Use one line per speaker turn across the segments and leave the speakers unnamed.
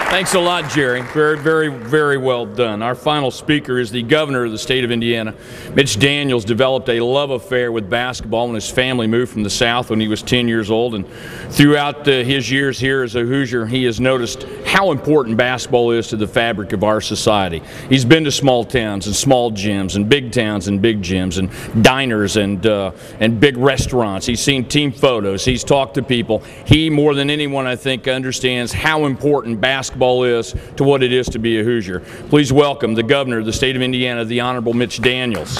Thanks a lot, Jerry. Very, very, very well done. Our final speaker is the governor of the state of Indiana. Mitch Daniels developed a love affair with basketball when his family moved from the South when he was 10 years old. And throughout his years here as a Hoosier, he has noticed how important basketball is to the fabric of our society. He's been to small towns and small gyms and big towns and big gyms and diners and big restaurants. He's seen team photos. He's talked to people. He, more than anyone, I think, understands how important basketball is to what it is to be a Hoosier. Please welcome the governor of the state of Indiana, the Honorable Mitch Daniels.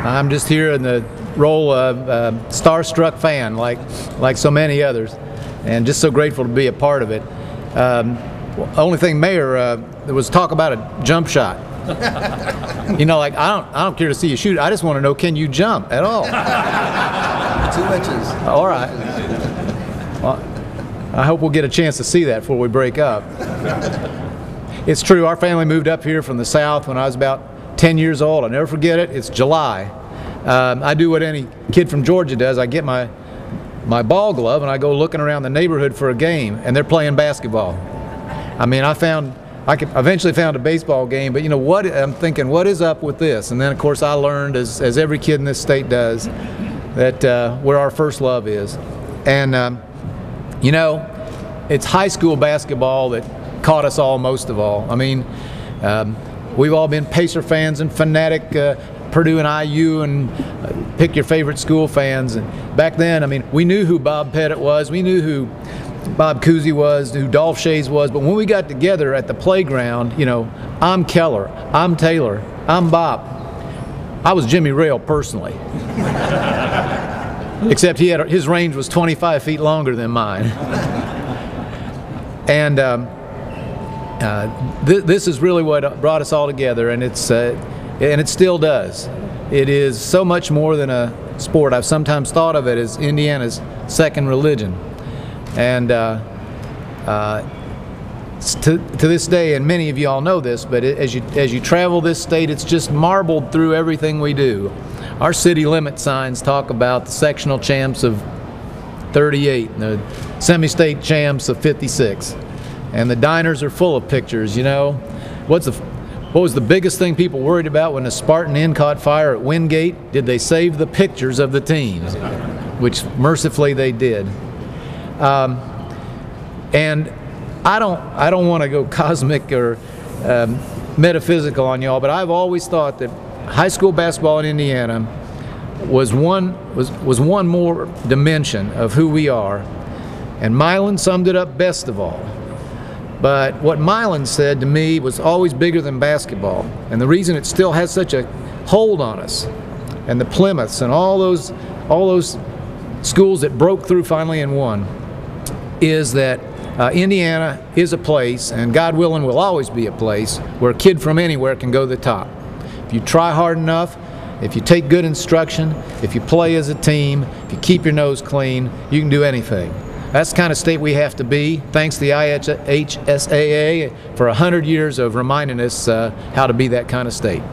I'm just here in the role of starstruck fan, like so many others, and just so grateful to be a part of it. Only thing, Mayor, there was talk about a jump shot. You know, like I don't care to see you shoot. I just want to know, can you jump at all?
2 inches.
All right. Well, I hope we'll get a chance to see that before we break up. It's true. Our family moved up here from the South when I was about 10 years old. I'll never forget it. It's July. I do what any kid from Georgia does. I get my ball glove and I go looking around the neighborhood for a game, and they're playing basketball. I mean, I eventually found a baseball game, but you know what? I'm thinking, what is up with this? And then, of course, I learned, as every kid in this state does, that where our first love is. And you know, it's high school basketball that caught us all most of all. I mean, we've all been Pacer fans and fanatic Purdue and IU and pick your favorite school fans. And back then, I mean, we knew who Bob Pettit was. We knew who Bob Cousy was, who Dolph Shays was, but when we got together at the playground, you know, I'm Keller, I'm Taylor, I'm Bob. I was Jimmy Rail personally. Except his range was 25 feet longer than mine. And this is really what brought us all together, and it still does. It is so much more than a sport. I've sometimes thought of it as Indiana's second religion. And to this day, and many of you all know this, but as you travel this state, it's just marbled through everything we do. Our city limit signs talk about the sectional champs of 38 and the semi-state champs of 56. And the diners are full of pictures, you know. What was the biggest thing people worried about when the Spartan Inn caught fire at Wingate? Did they save the pictures of the teams? Which mercifully they did. And I don't want to go cosmic or metaphysical on y'all, but I've always thought that high school basketball in Indiana was one more dimension of who we are, and Milan summed it up best of all. But what Milan said to me was always bigger than basketball, and the reason it still has such a hold on us, and the Plymouths and all those schools that broke through finally and won, is that Indiana is a place, and God willing will always be a place, where a kid from anywhere can go to the top. If you try hard enough, if you take good instruction, if you play as a team, if you keep your nose clean, you can do anything. That's the kind of state we have to be. Thanks to the IHSAA for 100 years of reminding us how to be that kind of state.